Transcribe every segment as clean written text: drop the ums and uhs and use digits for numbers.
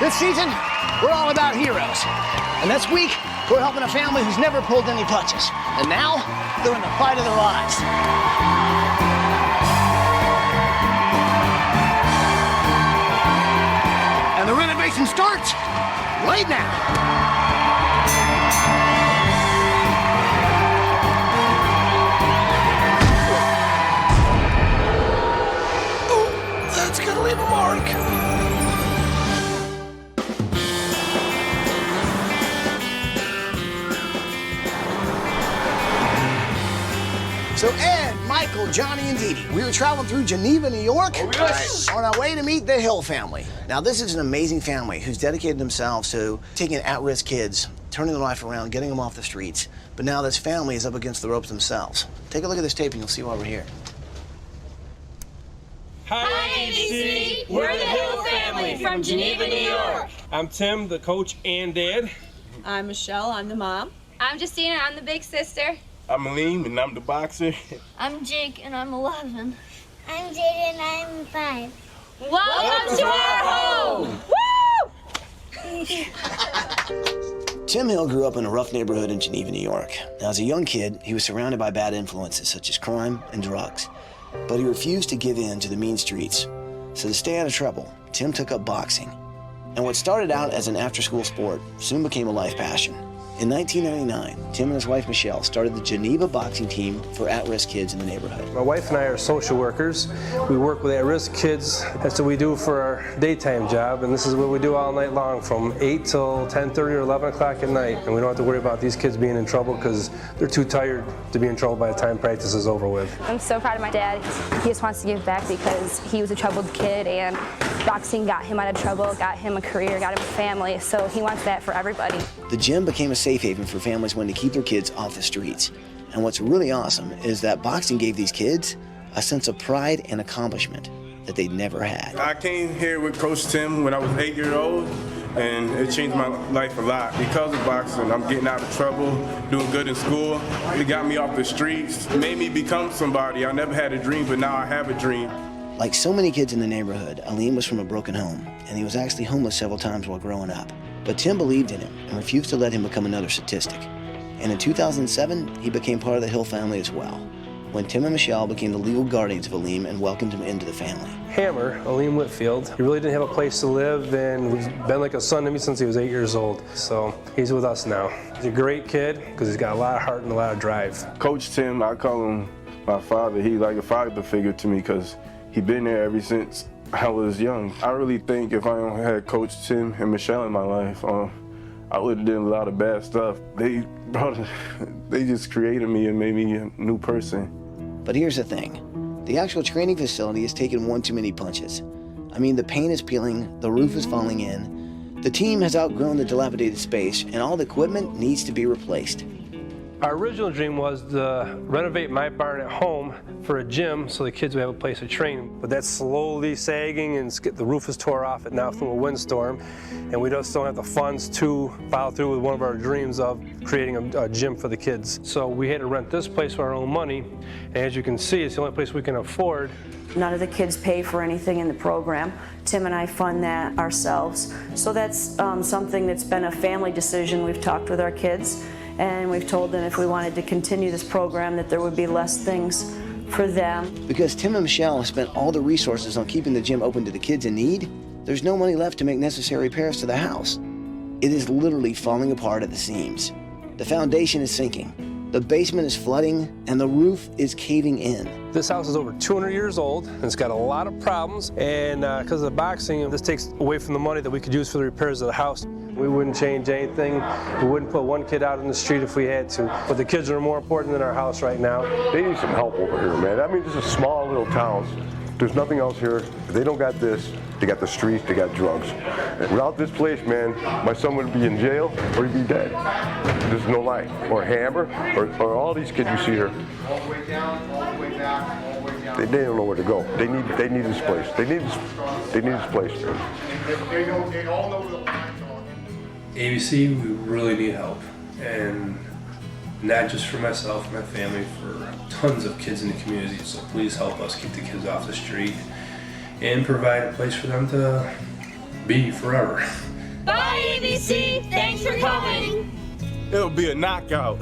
This season, we're all about heroes. And this week, we're helping a family who's never pulled any punches. And now, they're in the fight of their lives. And the renovation starts right now. That's gonna leave a mark. So Ed, Michael, Johnny, and Dee Dee, we were traveling through Geneva, New York, on our way to meet the Hill family. Now, this is an amazing family who's dedicated themselves to taking at-risk kids, turning their life around, getting them off the streets. But now this family is up against the ropes themselves. Take a look at this tape and you'll see why we're here. Hi, ABC. We're the Hill family from Geneva, New York. I'm Tim, the coach and dad. I'm Michelle, I'm the mom. I'm Justina, I'm the big sister. I'm Aleem, and I'm the boxer. I'm Jake, and I'm 11. I'm Jaden, I'm 5. Welcome to our home! Woo! Tim Hill grew up in a rough neighborhood in Geneva, New York. Now, as a young kid, he was surrounded by bad influences such as crime and drugs. But he refused to give in to the mean streets. So to stay out of trouble, Tim took up boxing. And what started out as an after-school sport soon became a life passion. In 1999, Tim and his wife Michelle started the Geneva boxing team for at-risk kids in the neighborhood. My wife and I are social workers. We work with at-risk kids. That's what we do for our daytime job, and this is what we do all night long from 8 till 10:30 or 11 o'clock at night. And we don't have to worry about these kids being in trouble because they're too tired to be in trouble by the time practice is over with. I'm so proud of my dad. He just wants to give back because he was a troubled kid, and boxing got him out of trouble, got him a career, got him a family, so he wants that for everybody. The gym became a safe haven for families wanting to keep their kids off the streets. And what's really awesome is that boxing gave these kids a sense of pride and accomplishment that they'd never had. I came here with Coach Tim when I was 8 years old, and it changed my life a lot. Because of boxing, I'm getting out of trouble, doing good in school. It got me off the streets, it made me become somebody. I never had a dream, but now I have a dream. Like so many kids in the neighborhood, Aleem was from a broken home, and he was actually homeless several times while growing up. But Tim believed in him and refused to let him become another statistic. And in 2007, he became part of the Hill family as well, when Tim and Michelle became the legal guardians of Aleem and welcomed him into the family. Hammer, Aleem Whitfield, he really didn't have a place to live, and he's been like a son to me since he was 8 years old. So he's with us now. He's a great kid because he's got a lot of heart and a lot of drive. Coach Tim, I call him my father. He's like a father figure to me because he's been there ever since I was young. I really think if I don't had Coach Tim and Michelle in my life, I would have done a lot of bad stuff. They just created me and made me a new person. But here's the thing. The actual training facility has taken one too many punches. I mean, the paint is peeling, the roof is falling in, the team has outgrown the dilapidated space, and all the equipment needs to be replaced. Our original dream was to renovate my barn at home for a gym so the kids would have a place to train. But that's slowly sagging, and the roof is tore off now through a windstorm. And we just don't have the funds to follow through with one of our dreams of creating a gym for the kids. So we had to rent this place for our own money. And as you can see, it's the only place we can afford. None of the kids pay for anything in the program. Tim and I fund that ourselves. So that's something that's been a family decision. We've talked with our kids, and we've told them if we wanted to continue this program that there would be less things for them. Because Tim and Michelle have spent all the resources on keeping the gym open to the kids in need, there's no money left to make necessary repairs to the house. It is literally falling apart at the seams. The foundation is sinking, the basement is flooding, and the roof is caving in. This house is over 200 years old, and it's got a lot of problems, and because of the boxing, this takes away from the money that we could use for the repairs of the house. We wouldn't change anything. We wouldn't put one kid out in the street if we had to. But the kids are more important than our house right now. They need some help over here, man. I mean, this is a small little town. There's nothing else here. If they don't got this, they got the streets, they got drugs. And without this place, man, my son would be in jail or he'd be dead. There's no life. Or Hammer, or all these kids you see here. All the way down, all the way back, all the way down. They don't know where to go. They need this place. They need this place. They all know the lines on. ABC, we really need help, and not just for myself and my family, for tons of kids in the community. So please help us keep the kids off the street and provide a place for them to be forever. ABC, thanks for coming. It'll be a knockout.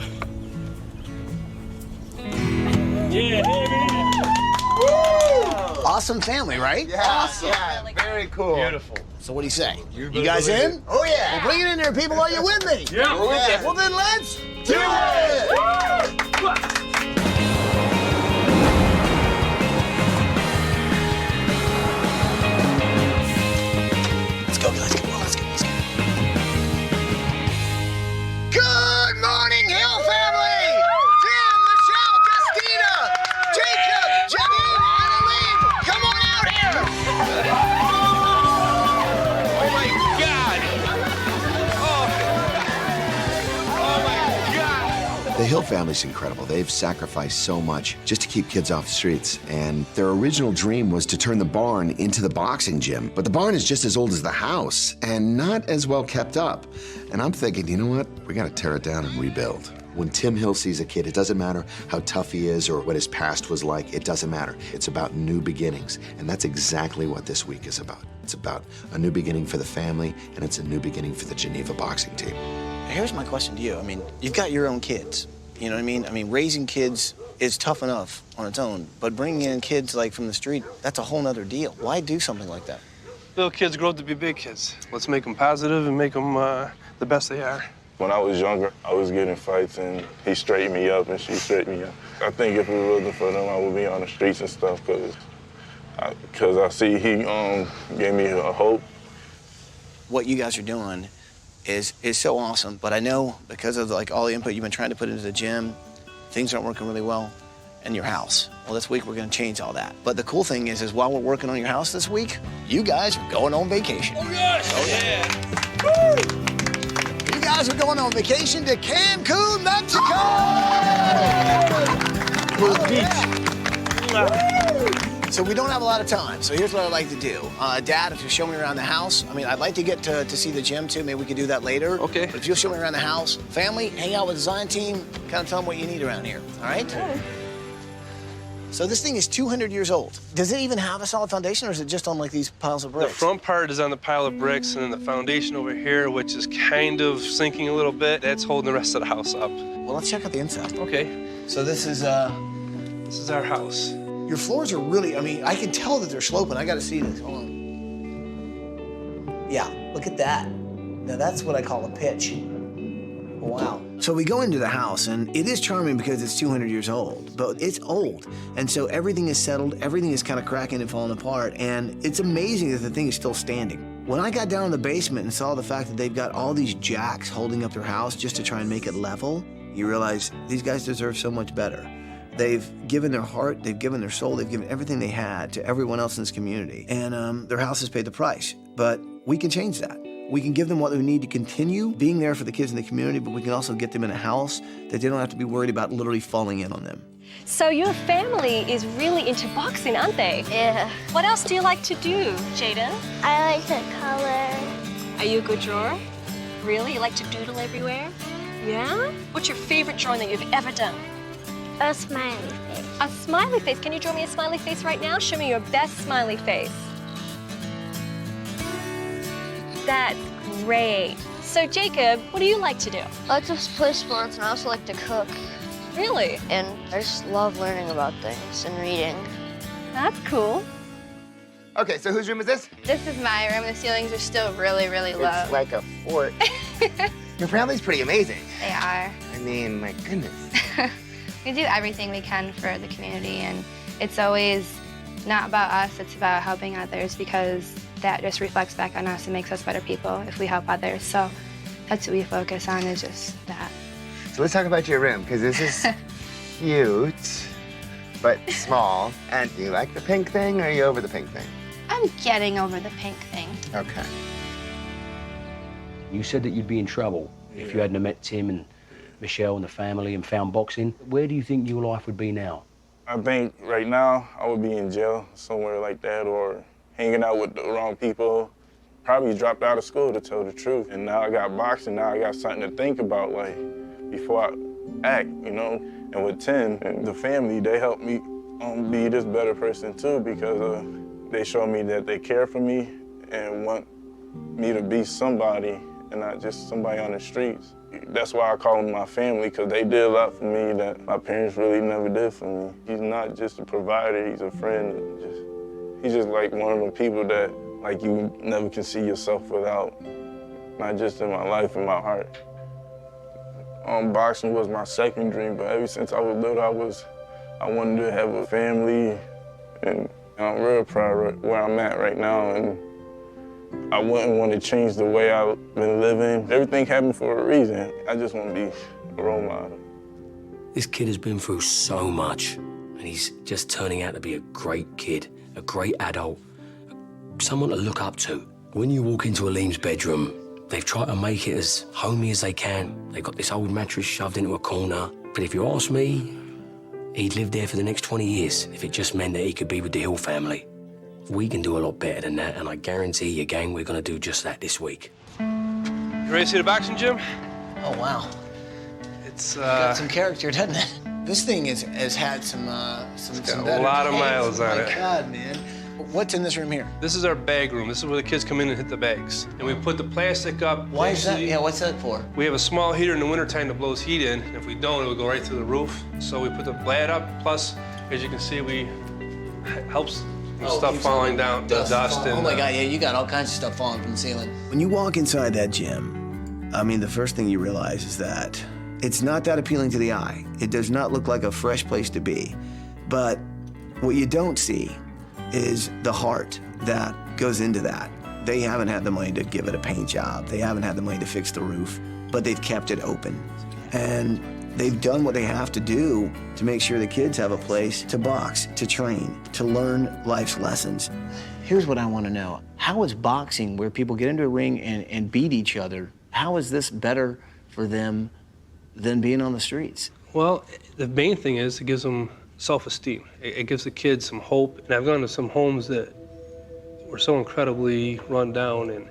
Awesome family, right? Yeah, awesome. Yeah, very cool. Beautiful. So what do you say? You guys in? Oh, yeah. Well, bring it in there, people. Are you with me? Yeah. Well, then let's do it! Let's go, guys. Come on, let's go. Good morning, Hill family! Jim, Michelle, Justina, Jacob, Janine, Annalene, come on out here! Oh my God! Oh my God! The Hill family's incredible. They've sacrificed so much just to keep kids off the streets. And their original dream was to turn the barn into the boxing gym. But the barn is just as old as the house and not as well kept up. And I'm thinking, you know what? We gotta tear it down and rebuild. When Tim Hill sees a kid, it doesn't matter how tough he is or what his past was like. It doesn't matter. It's about new beginnings. And that's exactly what this week is about. It's about a new beginning for the family, and it's a new beginning for the Geneva boxing team. Here's my question to you. I mean, you've got your own kids. You know what I mean? I mean, raising kids is tough enough on its own, but bringing in kids like from the street, that's a whole nother deal. Why do something like that? Little kids grow up to be big kids. Let's make them positive and make them the best they are. When I was younger, I was getting fights, and he straightened me up and she straightened me up. I think if it wasn't for them, I would be on the streets and stuff, because I see he gave me a hope. What you guys are doing is so awesome, but I know because of like all the input you've been trying to put into the gym, things aren't working really well in your house. Well, this week we're gonna change all that. But the cool thing is while we're working on your house this week, you guys are going on vacation. Oh, yes! Oh, yeah. Woo! You guys are going on vacation to Cancun, Mexico! Go to the beach. So we don't have a lot of time, so here's what I'd like to do. Dad, if you'll show me around the house, I mean, I'd like to get to see the gym too, maybe we could do that later. Okay. But if you'll show me around the house, family, hang out with the design team, kind of tell them what you need around here, all right? Okay. So this thing is 200 years old. Does it even have a solid foundation, or is it just on like these piles of bricks? The front part is on the pile of bricks, and then the foundation over here, which is kind of sinking a little bit, that's holding the rest of the house up. Well, let's check out the inside. Okay. So this is our house. Your floors are really, I mean, I can tell that they're sloping. I gotta see this, hold on. Yeah, look at that. Now that's what I call a pitch. Wow. So we go into the house, and it is charming because it's 200 years old, but it's old. And so everything is settled, everything is kind of cracking and falling apart, and it's amazing that the thing is still standing. When I got down in the basement and saw the fact that they've got all these jacks holding up their house just to try and make it level, you realize these guys deserve so much better. They've given their heart, they've given their soul, they've given everything they had to everyone else in this community. And their house has paid the price. But we can change that. We can give them what they need to continue being there for the kids in the community, but we can also get them in a house that they don't have to be worried about literally falling in on them. So your family is really into boxing, aren't they? Yeah. What else do you like to do, Jaden? I like to color. Are you a good drawer? Really? You like to doodle everywhere? Yeah? What's your favorite drawing that you've ever done? A smiley face. A smiley face. Can you draw me a smiley face right now? Show me your best smiley face. That's great. So Jacob, what do you like to do? I like to play sports, and I also like to cook. Really? And I just love learning about things and reading. That's cool. Okay, so whose room is this? This is my room. The ceilings are still really, really low. It's like a fort. Your family's pretty amazing. They are. I mean, my goodness. We do everything we can for the community, and it's always not about us, it's about helping others, because that just reflects back on us and makes us better people if we help others. So that's what we focus on, is just that. So let's talk about your room, because this is cute, but small. And do you like the pink thing, or are you over the pink thing? I'm getting over the pink thing. Okay. You said that you'd be in trouble if you hadn't have met Tim and Michelle and the family and found boxing. Where do you think your life would be now? I think right now I would be in jail, somewhere like that, or hanging out with the wrong people. Probably dropped out of school, to tell the truth. And now I got boxing, now I got something to think about, like, before I act, you know? And with Tim and the family, they helped me be this better person too, because they show me that they care for me and want me to be somebody and not just somebody on the streets. That's why I call him my family, because they did a lot for me that my parents really never did for me. He's not just a provider, he's a friend. He's just like one of the people that like you never can see yourself without, not just in my life, in my heart. Boxing was my second dream, but ever since I was little, I wanted to have a family, and I'm real proud of where I'm at right now, and I wouldn't want to change the way I've been living. Everything happened for a reason. I just want to be a role model. This kid has been through so much, and he's just turning out to be a great kid, a great adult, someone to look up to. When you walk into Aleem's bedroom, they've tried to make it as homey as they can. They've got this old mattress shoved into a corner. But if you ask me, he'd live there for the next 20 years if it just meant that he could be with the Hill family. We can do a lot better than that, and I guarantee you, gang, we're going to do just that this week. You ready to see the boxing gym? Oh, wow. It's got some character, doesn't it? This thing has had some got a lot of miles on it. Oh, my God, man. What's in this room here? This is our bag room. This is where the kids come in and hit the bags. And we put the plastic up. Why is that? Yeah, what's that for? We have a small heater in the wintertime that blows heat in. And if we don't, it will go right through the roof. So we put the blad up. Plus, as you can see, helps stuff falling down, the dust. And, oh my God, yeah, you got all kinds of stuff falling from the ceiling. When you walk inside that gym, I mean, the first thing you realize is that it's not that appealing to the eye. It does not look like a fresh place to be. But what you don't see is the heart that goes into that. They haven't had the money to give it a paint job. They haven't had the money to fix the roof, but they've kept it open. And they've done what they have to do to make sure the kids have a place to box, to train, to learn life's lessons. Here's what I want to know. How is boxing, where people get into a ring and beat each other, how is this better for them than being on the streets? Well, the main thing is it gives them self-esteem. It gives the kids some hope. And I've gone to some homes that were so incredibly run down, and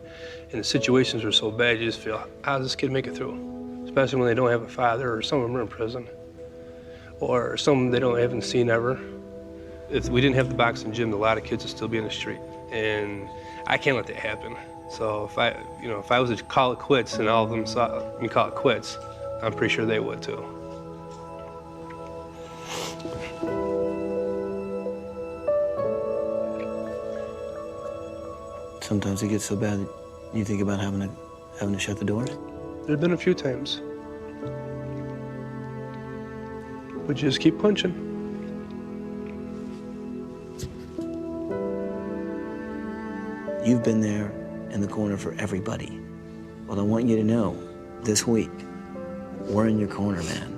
the situations were so bad, you just feel, how does this kid make it through? Especially when they don't have a father, or some of them are in prison, or some they haven't seen ever. If we didn't have the boxing gym, a lot of kids would still be in the street, and I can't let that happen. So if I was to call it quits, and all of them saw me call it quits, I'm pretty sure they would too. Sometimes it gets so bad that you think about having to shut the doors? There have been a few times. But just keep punching. You've been there in the corner for everybody. Well, I want you to know, this week, we're in your corner, man.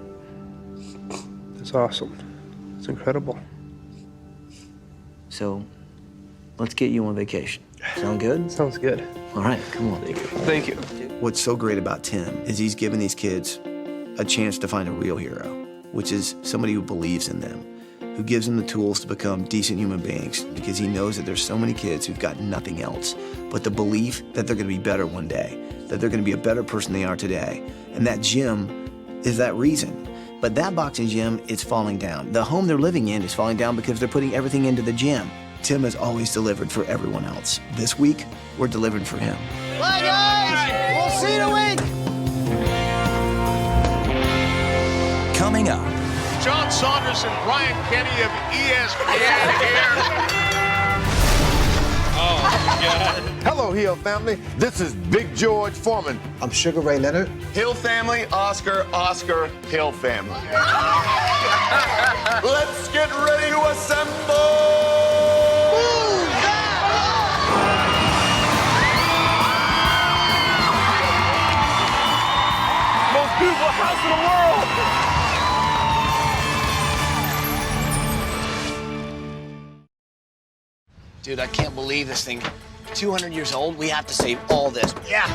It's awesome. It's incredible. So, let's get you on vacation. Sound good? Sounds good. All right, come on. Thank you. What's so great about Tim is he's given these kids a chance to find a real hero, which is somebody who believes in them, who gives them the tools to become decent human beings, because he knows that there's so many kids who've got nothing else but the belief that they're going to be better one day, that they're going to be a better person they are today. And that gym is that reason. But that boxing gym is falling down. The home they're living in is falling down because they're putting everything into the gym. Tim has always delivered for everyone else. This week, we're delivering for him. Bye, guys! We'll see you in a week! Coming up. John Saunders and Brian Kenny of ESPN here. Oh, my God. Hello, Hill family. This is Big George Foreman. I'm Sugar Ray Leonard. Hill family, Oscar, Hill family. Let's get ready to assemble! Most beautiful house in the world. Dude, I can't believe this thing. 200 years old, we have to save all this. Yeah.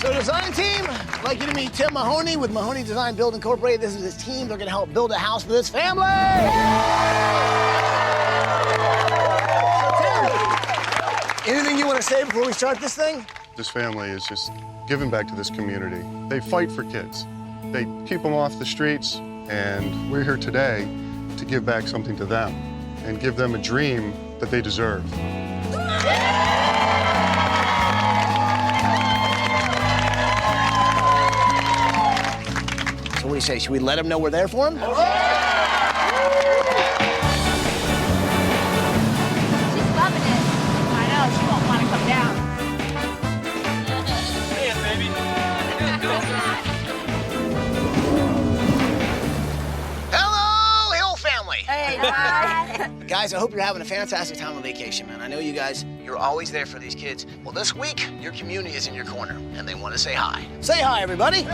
So design team, I'd like you to meet Tim Mahoney with Mahoney Design Build Incorporated. This is his team. They're going to help build a house for this family. Anything you want to say before we start this thing? This family is just giving back to this community. They fight for kids. They keep them off the streets, and we're here today to give back something to them and give them a dream that they deserve. So what do you say? Should we let them know we're there for them? She's loving it. I know, she won't want to come down. Hey, baby. Hello, Hill family. Hey, hi. Guys, I hope you're having a fantastic time on vacation, man. I know you guys, you're always there for these kids. Well, this week, your community is in your corner, and they want to say hi. Say hi, everybody. Oh,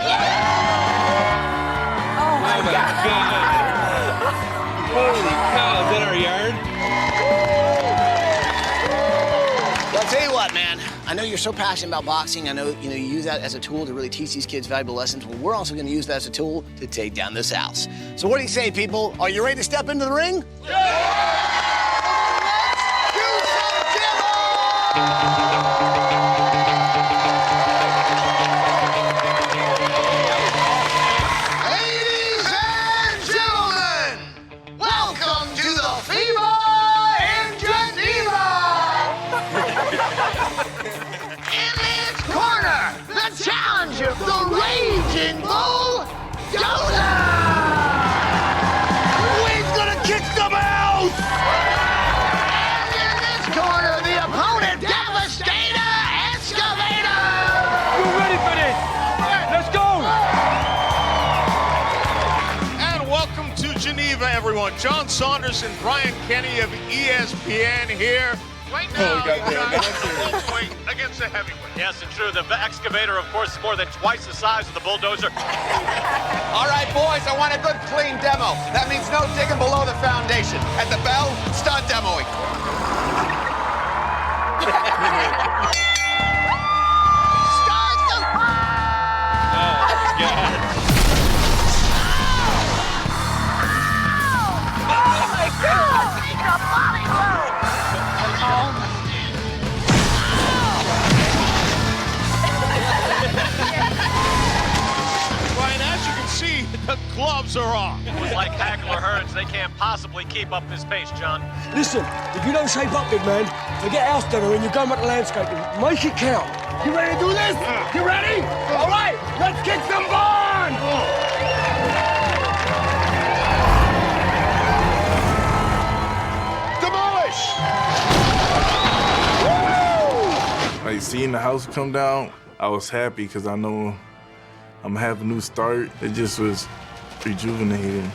my God. Holy cow, is that our yard? Well, I'll tell you what, man. I know you're so passionate about boxing. I know you use that as a tool to really teach these kids valuable lessons. Well, we're also going to use that as a tool to take down this house. So what do you say, people? Are you ready to step into the ring? Yeah! Ladies and gentlemen, welcome to the FEMA in Geneva! In its corner, the challenge of the Raging Bulldozer! We're gonna kick them out! And in this corner, the opponent, Devastator Excavator! We're ready for this. Let's go. And welcome to Geneva, everyone. John Saunders and Brian Kenny of ESPN here. Right now, weight against the heavyweight. Yes, and true. The excavator, of course, is more than twice the size of the bulldozer. All right, boys, I want a good, clean demo. That means no digging below the foundation. At the bell, start demoing. Start the... Oh, God. Oh, my God. Take a Bollywood. Brian, as you can see, the gloves are off. It's like Hackler Hearns. They can't possibly keep up this pace, John. Listen, if you don't shape up, big man, forget house dinner and you go at the landscaping. Make it count. You ready to do this? You ready? All right, let's kick some barn! Demolish! Like seeing the house come down, I was happy because I know I'm gonna have a new start. It just was rejuvenating.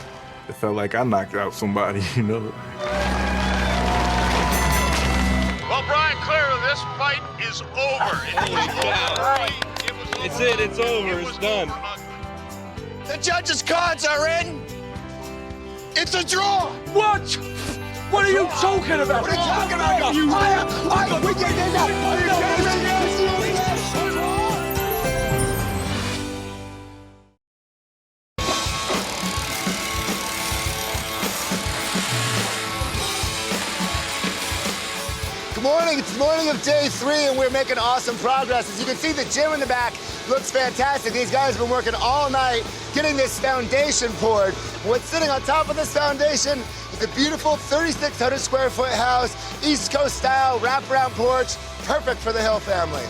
It felt like I knocked out somebody, you know? Well, Brian, clearly this fight is over. It's over. It's done. The judges' cards are in. It's a draw. What? What are you talking about? What are you talking about? We can do that. Good morning. It's the morning of day 3, and we're making awesome progress. As you can see, the gym in the back looks fantastic. These guys have been working all night getting this foundation poured. What's sitting on top of this foundation is a beautiful 3,600 square foot house, East Coast style, wraparound porch, perfect for the Hill family.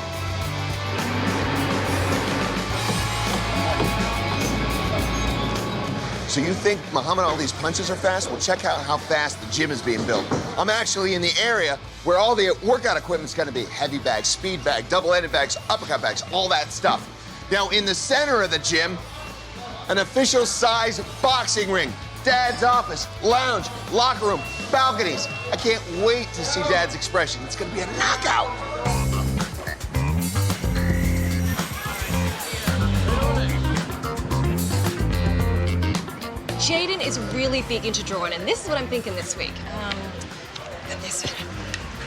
So you think Muhammad Ali's punches are fast? Well, check out how fast the gym is being built. I'm actually in the area where all the workout equipment's gonna be. Heavy bags, speed bag, double-ended bags, uppercut bags, all that stuff. Now, in the center of the gym, an official size boxing ring, Dad's office, lounge, locker room, balconies. I can't wait to see Dad's expression. It's gonna be a knockout. Jaden is really big into drawing, and this is what I'm thinking this week.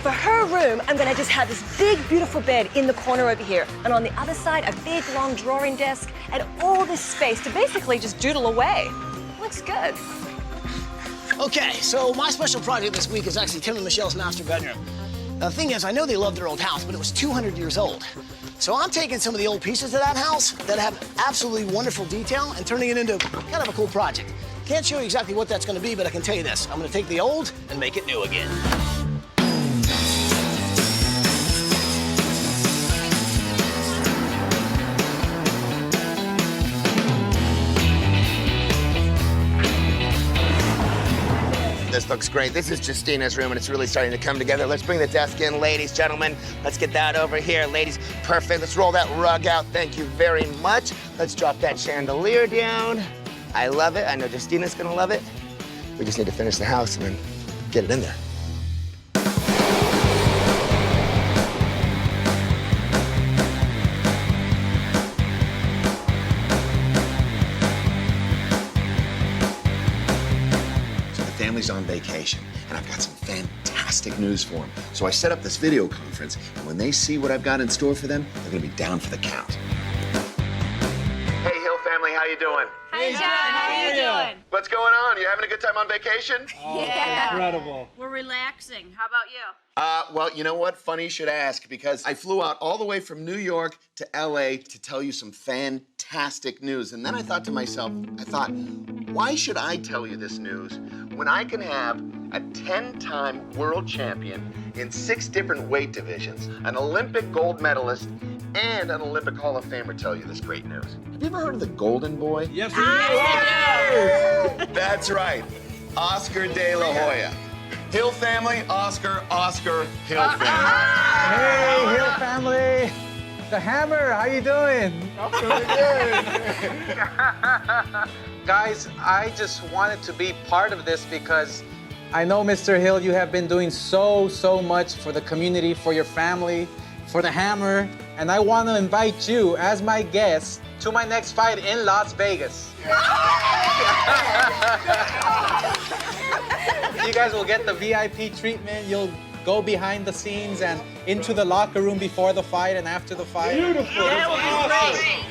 For her room, I'm gonna just have this big, beautiful bed in the corner over here. And on the other side, a big, long drawing desk and all this space to basically just doodle away. Looks good. Okay, so my special project this week is actually Tim and Michelle's master bedroom. Now, the thing is, I know they loved their old house, but it was 200 years old. So I'm taking some of the old pieces of that house that have absolutely wonderful detail and turning it into kind of a cool project. Can't show you exactly what that's going to be, but I can tell you this. I'm going to take the old and make it new again. This looks great. This is Justina's room, and it's really starting to come together. Let's bring the desk in, ladies, gentlemen. Let's get that over here. Ladies, perfect. Let's roll that rug out. Thank you very much. Let's drop that chandelier down. I love it. I know Justina's gonna love it. We just need to finish the house and then get it in there. Family's on vacation, and I've got some fantastic news for them. So I set up this video conference, and when they see what I've got in store for them, they're gonna be down for the count. Hey, Hill family, how you doing? Hi, John. How are you doing? What's going on? You having a good time on vacation? Yeah. Incredible. We're relaxing. How about you? Well, you know what? Funny you should ask, because I flew out all the way from New York to LA to tell you some fantastic news. And then I thought to myself, why should I tell you this news when I can have a 10-time world champion in 6 different weight divisions, an Olympic gold medalist, and an Olympic Hall of Famer tell you this great news? Have you ever heard of the Golden Boy? Yes, we do. That's right, Oscar De La Hoya. Hill family, Oscar, Hill family. Hey, Hill family. The Hammer, how you doing? I'm doing good. Guys, I just wanted to be part of this because I know, Mr. Hill, you have been doing so much for the community, for your family, for the Hammer, and I want to invite you as my guest to my next fight in Las Vegas. You guys will get the VIP treatment. You'll go behind the scenes and into the locker room before the fight and after the fight. Beautiful. That will be great.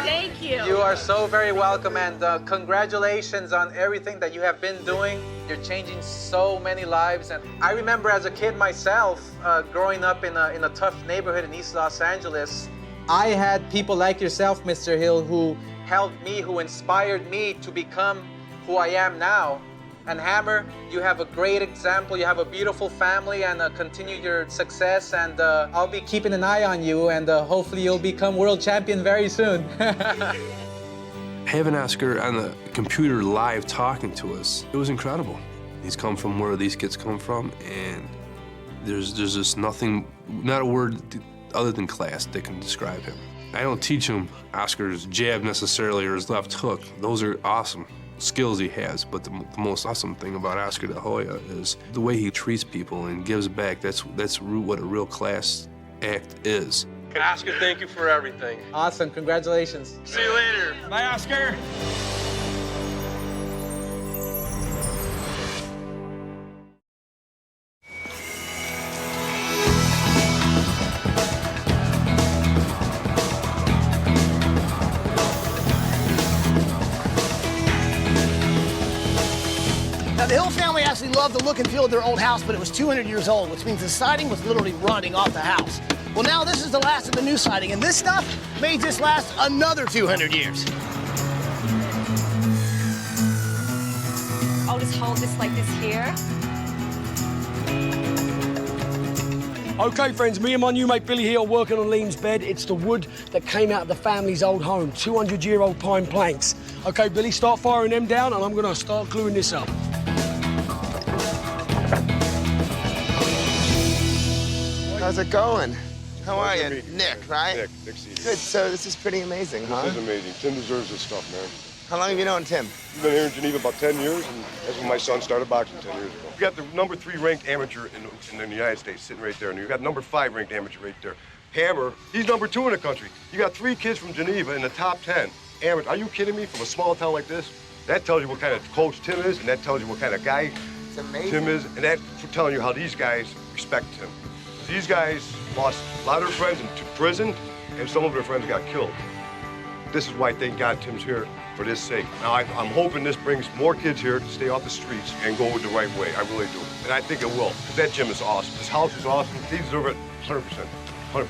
Thank you. You are so very welcome, and congratulations on everything that you have been doing. You're changing so many lives, and I remember as a kid myself, growing up in a tough neighborhood in East Los Angeles. I had people like yourself, Mr. Hill, who helped me, who inspired me to become who I am now. And Hammer, you have a great example. You have a beautiful family, and continue your success. And I'll be keeping an eye on you, and hopefully you'll become world champion very soon. Having Oscar on the computer live talking to us, it was incredible. He's come from where these kids come from, and there's just nothing, not a word other than class that can describe him. I don't teach him Oscar's jab necessarily or his left hook. Those are awesome skills he has, but the most awesome thing about Oscar De La Hoya is the way he treats people and gives back. That's what a real class act is. Oscar, thank you for everything. Awesome, congratulations. See you later. Bye, Oscar. Now, the Hill family actually loved the look and feel of their old house, but it was 200 years old, which means the siding was literally rotting off the house. Well, now this is the last of the new siding, and this stuff may just last another 200 years. I'll just hold this like this here. Okay, friends, me and my new mate Billy here are working on Liam's bed. It's the wood that came out of the family's old home, 200-year-old pine planks. Okay, Billy, start firing them down, and I'm gonna start gluing this up. How's it going? How are you? Nick, Nick, right? Nick Seedy. Good, so this is pretty amazing, huh? This is amazing. Tim deserves this stuff, man. How long have you known Tim? We've been here in Geneva about 10 years, and that's when my son started boxing 10 years ago. We got the number 3 ranked amateur in the United States sitting right there, and you got number 5 ranked amateur right there. Hammer, he's number 2 in the country. You got 3 kids from Geneva in the top 10. Amateur, are you kidding me? From a small town like this? That tells you what kind of coach Tim is, and that tells you what kind of guy Tim is, and that's telling you how these guys respect Tim. These guys lost a lot of their friends into prison, and some of their friends got killed. This is why, thank God, Tim's here for this sake. Now, I'm hoping this brings more kids here to stay off the streets and go the right way. I really do. And I think it will, because that gym is awesome. This house is awesome. They deserve it 100%. 100%.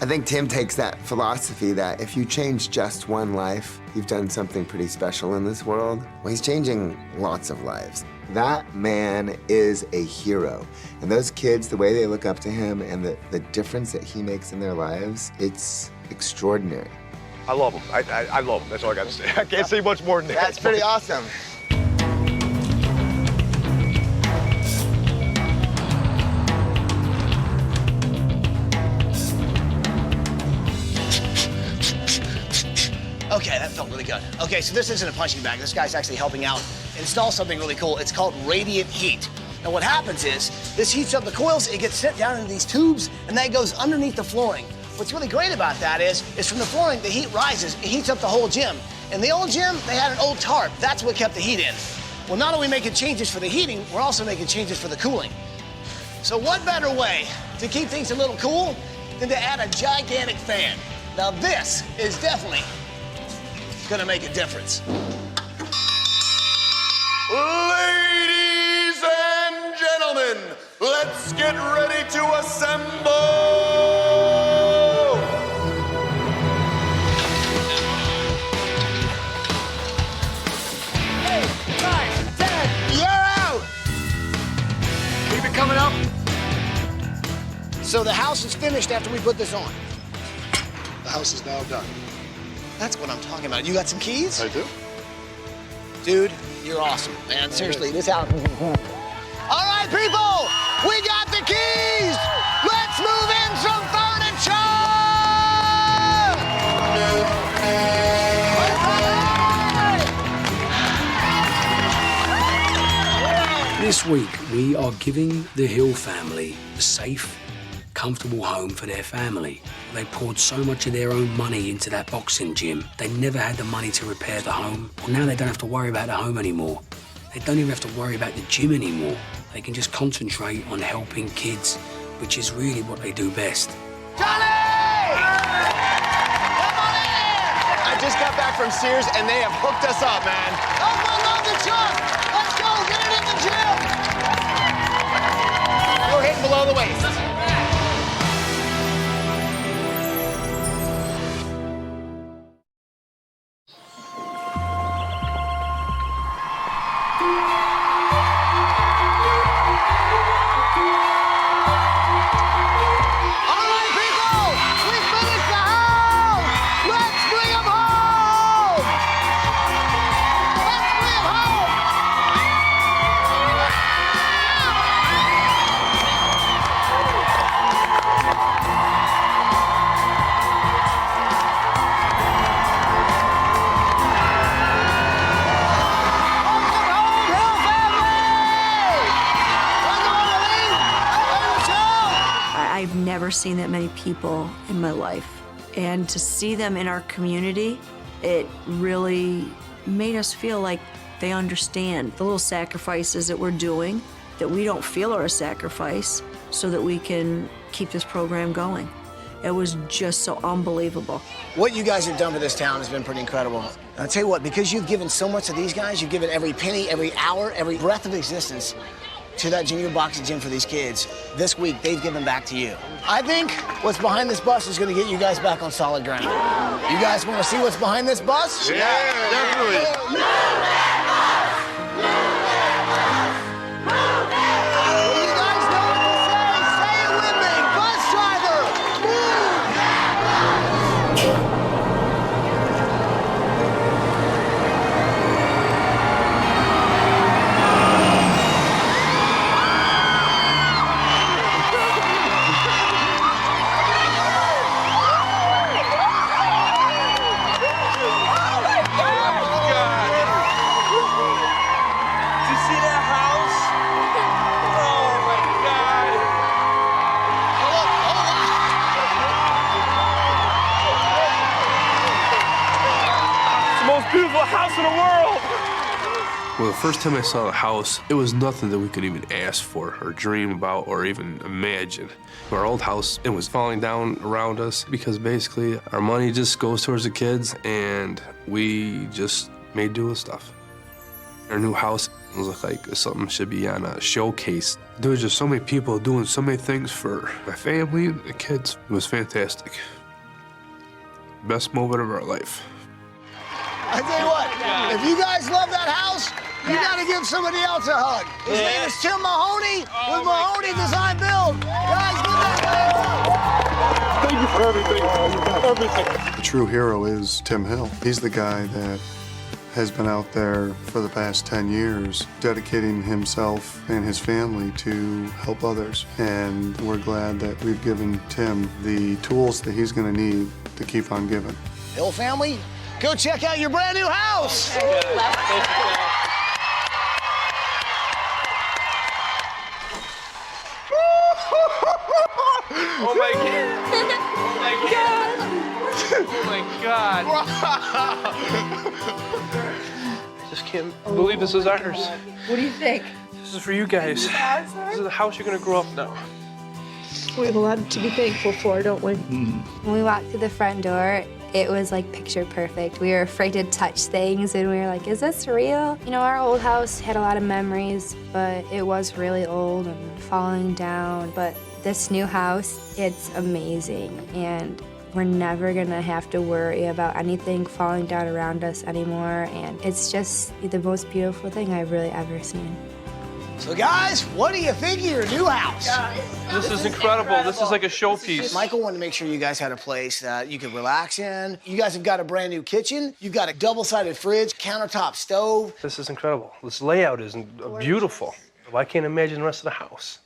I think Tim takes that philosophy that if you change just one life, you've done something pretty special in this world. Well, he's changing lots of lives. That man is a hero. And those kids, the way they look up to him and the difference that he makes in their lives, it's extraordinary. I love him. I love him. That's all I got to say. I can't say much more than that. That's pretty awesome. Okay, that felt really good. Okay, so this isn't a punching bag. This guy's actually helping out install something really cool. It's called radiant heat. Now what happens is, this heats up the coils, it gets sent down into these tubes, and then it goes underneath the flooring. What's really great about that is from the flooring, the heat rises, it heats up the whole gym. In the old gym, they had an old tarp. That's what kept the heat in. Well, not only making changes for the heating, we're also making changes for the cooling. So what better way to keep things a little cool than to add a gigantic fan? Now this is definitely gonna make a difference. Ladies and gentlemen, let's get ready to assemble! Coming up. So the house is finished after we put this on. The house is now done. That's what I'm talking about. You got some keys? I do. Dude, you're awesome, man. Seriously, this house. All right, people, we got the keys. Let's move in some furniture. This week, we are giving the Hill family a safe, comfortable home for their family. They poured so much of their own money into that boxing gym. They never had the money to repair the home. Well, now they don't have to worry about the home anymore. They don't even have to worry about the gym anymore. They can just concentrate on helping kids, which is really what they do best. Johnny! Come on in! I just got back from Sears, and they have hooked us up, man. Oh, I love the truck! Let's go, get it in the gym! You're hitting below the waist. I've never seen that many people in my life. And to see them in our community, it really made us feel like they understand the little sacrifices that we're doing, that we don't feel are a sacrifice, so that we can keep this program going. It was just so unbelievable. What you guys have done for this town has been pretty incredible. I'll tell you what, because you've given so much to these guys, you've given every penny, every hour, every breath of existence to that junior boxing gym for these kids. This week, they've given back to you. I think what's behind this bus is gonna get you guys back on solid ground. You guys wanna see what's behind this bus? Yeah, definitely. Well, the first time I saw the house, it was nothing that we could even ask for or dream about or even imagine. Our old house, it was falling down around us because basically our money just goes towards the kids and we just made do with stuff. Our new house was like something should be on a showcase. There was just so many people doing so many things for my family and the kids. It was fantastic. Best moment of our life. I tell you what, if you guys love that house, you got to give somebody else a hug. His name is Tim Mahoney with Mahoney Design Build. Guys, give that Thank you for everything. The true hero is Tim Hill. He's the guy that has been out there for the past 10 years, dedicating himself and his family to help others. And we're glad that we've given Tim the tools that he's going to need to keep on giving. Hill family, go check out your brand new house. Oh my God. Oh my God. I just can't believe this is ours. What do you think? This is for you guys. This is the house you're gonna grow up now. We have a lot to be thankful for, don't we? When we walked through the front door, it was like picture perfect. We were afraid to touch things and we were like, is this real? You know, our old house had a lot of memories, but it was really old and falling down. But this new house, it's amazing. And we're never gonna have to worry about anything falling down around us anymore. And it's just the most beautiful thing I've really ever seen. So guys, what do you think of your new house? This is incredible. This is like a showpiece. Michael wanted to make sure you guys had a place that you could relax in. You guys have got a brand new kitchen. You've got a double-sided fridge, countertop stove. This is incredible. This layout is beautiful. I can't imagine the rest of the house.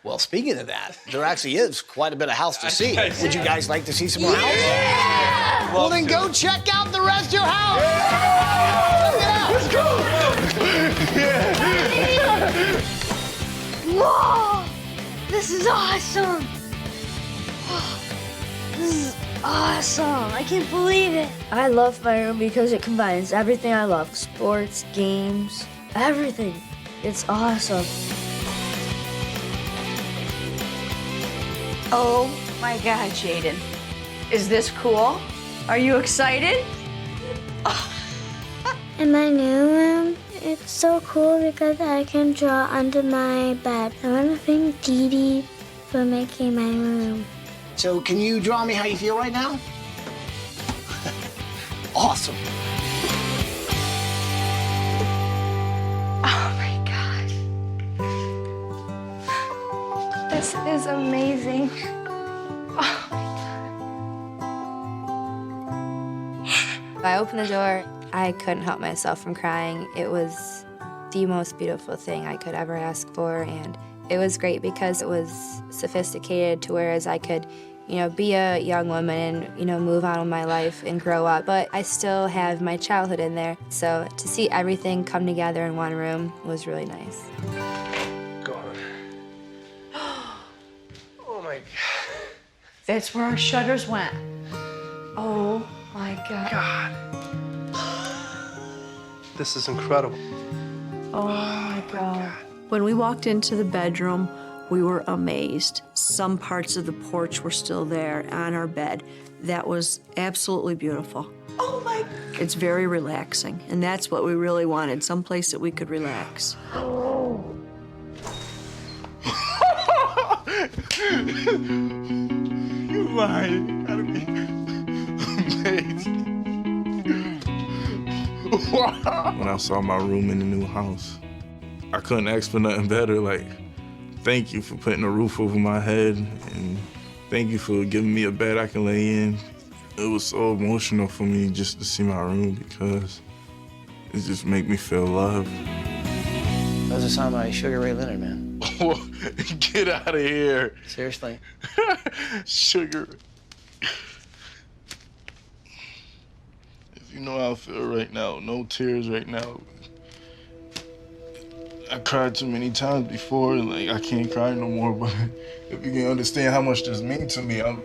Well, speaking of that, there actually is quite a bit of house to see. Would you guys like to see some more house? Yeah! Well, then go check out the rest of your house. Yeah! Let's go. Whoa! This is awesome! This is awesome! I can't believe it! I love my room because it combines everything I love. Sports, games, everything. It's awesome. Oh my God, Jaden. Is this cool? Are you excited? In my new room, it's so cool because I can draw under my bed. I want to thank Dee Dee for making my room. So can you draw me how you feel right now? Awesome. Oh my God. This is amazing. Oh my God. I opened the door. I couldn't help myself from crying. It was the most beautiful thing I could ever ask for, and it was great because it was sophisticated to whereas I could, you know, be a young woman and, you know, move on with my life and grow up, but I still have my childhood in there. So to see everything come together in one room was really nice. Go on. Oh my God. That's where our shutters went. Oh my God. This is incredible. Oh my God. When we walked into the bedroom, we were amazed. Some parts of the porch were still there on our bed. That was absolutely beautiful. Oh my God. It's very relaxing, and that's what we really wanted, someplace that we could relax. Oh. You lying. That'd be amazing. When I saw my room in the new house, I couldn't ask for nothing better. Like, thank you for putting a roof over my head, and thank you for giving me a bed I can lay in. It was so emotional for me just to see my room because it just made me feel loved. That was a song by Sugar Ray Leonard, man. Get out of here. Seriously? Sugar. You know how I feel right now. No tears right now. I cried too many times before. Like, I can't cry no more. But if you can understand how much this means to me, I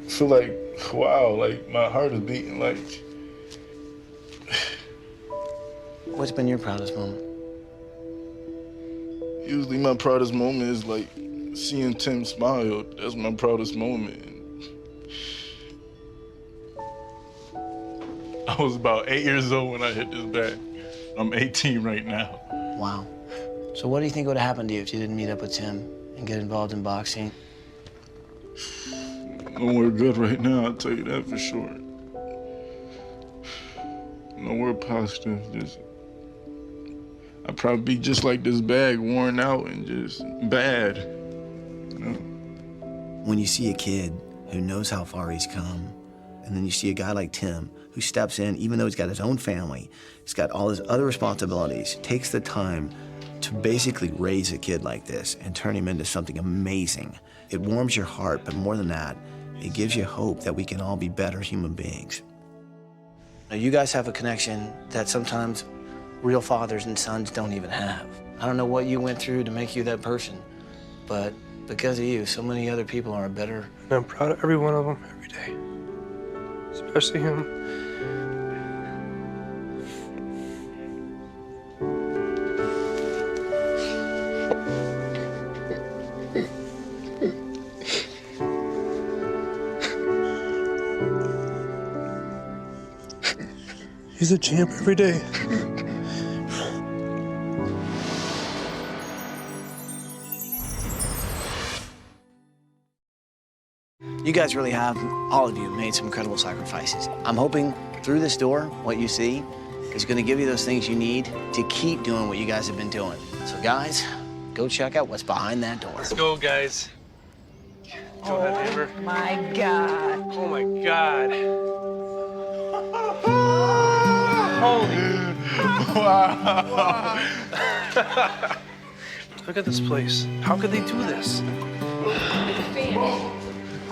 feel like, wow, like my heart is beating like. What's been your proudest moment? Usually my proudest moment is like seeing Tim smile. That's my proudest moment. I was about 8 years old when I hit this bag. I'm 18 right now. Wow. So what do you think would have happened to you if you didn't meet up with Tim and get involved in boxing? Nowhere good right now, I'll tell you that for sure. Nowhere positive. I'd probably be just like this bag, worn out and just bad. You know? When you see a kid who knows how far he's come, and then you see a guy like Tim who steps in, even though he's got his own family, he's got all his other responsibilities, takes the time to basically raise a kid like this and turn him into something amazing. It warms your heart, but more than that, it gives you hope that we can all be better human beings. Now, you guys have a connection that sometimes real fathers and sons don't even have. I don't know what you went through to make you that person, but because of you, so many other people are better. And I'm proud of every one of them every day, especially him. He's a champ every day. You guys really have, all of you, made some incredible sacrifices. I'm hoping through this door, what you see is going to give you those things you need to keep doing what you guys have been doing. So guys, go check out what's behind that door. Let's go, guys. Go ahead, Amber. My God. Oh, my God. Holy. Wow. Look at this place. How could they do this?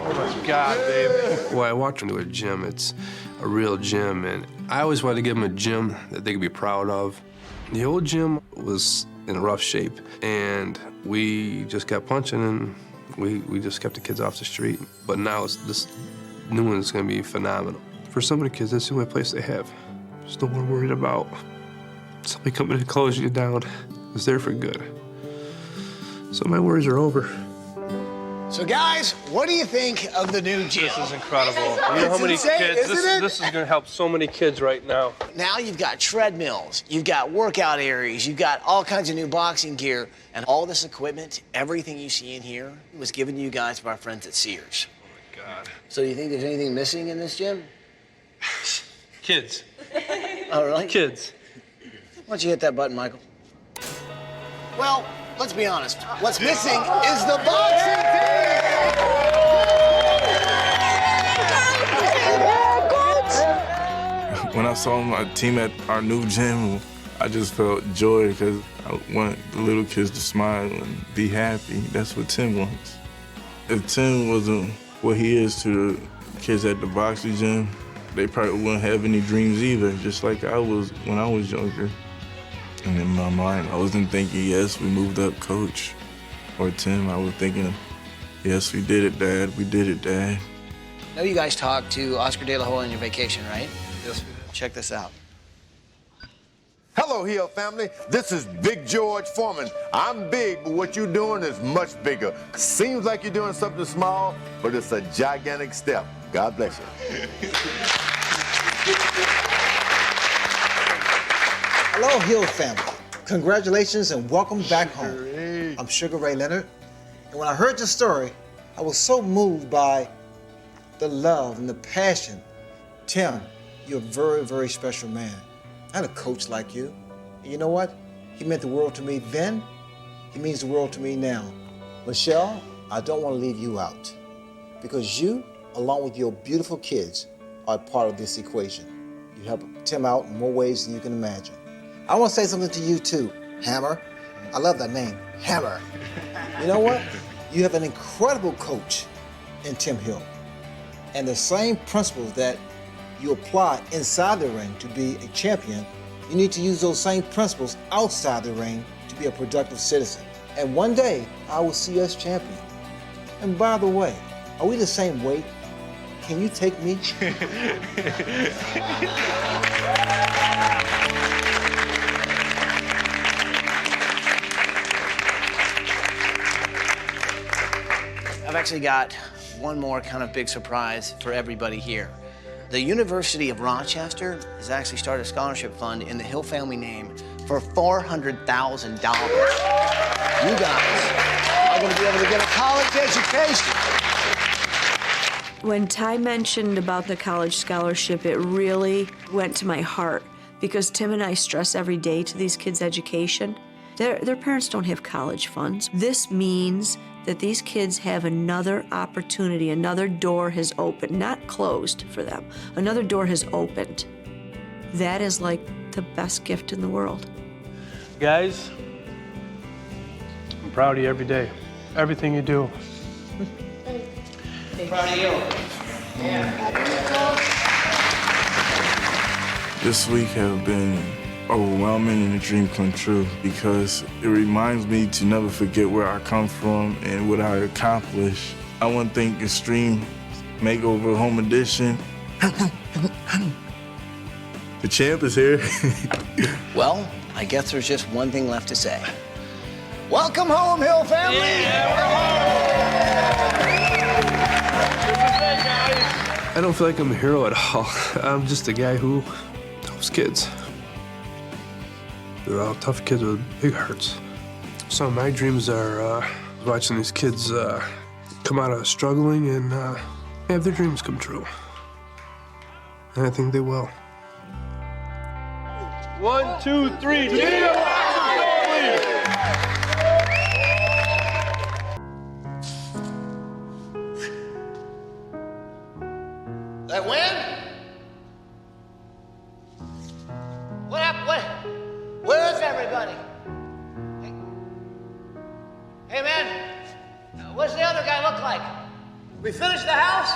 Oh my God, babe. Well, I walked into a gym. It's a real gym, and I always wanted to give them a gym that they could be proud of. The old gym was in rough shape, and we just kept punching, and we just kept the kids off the street. But now this new one is going to be phenomenal. For some of the kids, that's the only place they have. Just no more worried about somebody coming to close you down. It's there for good. So my worries are over. So guys, what do you think of the new gym? This is incredible. You know how many kids, this is gonna help so many kids right now. Now you've got treadmills, you've got workout areas, you've got all kinds of new boxing gear, and all this equipment, everything you see in here was given to you guys by our friends at Sears. Oh my God. So do you think there's anything missing in this gym? Kids. Oh, really? Kids. Why don't you hit that button, Michael? Well, let's be honest. What's missing is the boxing team! When I saw my team at our new gym, I just felt joy because I want the little kids to smile and be happy. That's what Tim wants. If Tim wasn't what he is to the kids at the boxing gym, they probably wouldn't have any dreams either, just like I was when I was younger. And in my mind, I wasn't thinking, yes, we moved up, Coach, or Tim. I was thinking, yes, we did it, Dad. We did it, Dad. I know you guys talked to Oscar De La Hoya on your vacation, right? Yes, we did. Check this out. Hello, Hill family. This is Big George Foreman. I'm big, but what you're doing is much bigger. Seems like you're doing something small, but it's a gigantic step. God bless you. Hello, Hill family. Congratulations and welcome back home. I'm Sugar Ray Leonard. And when I heard your story, I was so moved by the love and the passion. Tim, you're a very, very special man. I had a coach like you. And you know what? He meant the world to me then. He means the world to me now. Michelle, I don't want to leave you out because you, along with your beautiful kids, are part of this equation. You help Tim out in more ways than you can imagine. I want to say something to you too, Hammer. I love that name, Hammer. You know what? You have an incredible coach in Tim Hill. And the same principles that you apply inside the ring to be a champion, you need to use those same principles outside the ring to be a productive citizen. And one day, I will see us champion. And by the way, are we the same weight? Can you take me? actually got one more kind of big surprise for everybody here. The University of Rochester has actually started a scholarship fund in the Hill family name for $400,000. You guys are going to be able to get a college education. When Ty mentioned about the college scholarship, it really went to my heart because Tim and I stress every day to these kids' education. Their parents don't have college funds. This means that these kids have another opportunity, another door has opened, not closed for them. Another door has opened. That is like the best gift in the world. Guys, I'm proud of you every day. Everything you do. Proud of you. This week has been overwhelming and a dream come true because it reminds me to never forget where I come from and what I accomplished. I want to thank Extreme Makeover Home Edition. The champ is here. Well, I guess there's just one thing left to say. Welcome home, Hill family! I don't feel like I'm a hero at all. I'm just a guy who helps kids. They're all tough kids with big hearts. So my dreams are watching these kids come out of struggling and have their dreams come true. And I think they will. 1, 2, 3, Geneva family! That win? What happened? Where is everybody? Hey man, what's the other guy look like? We finished the house?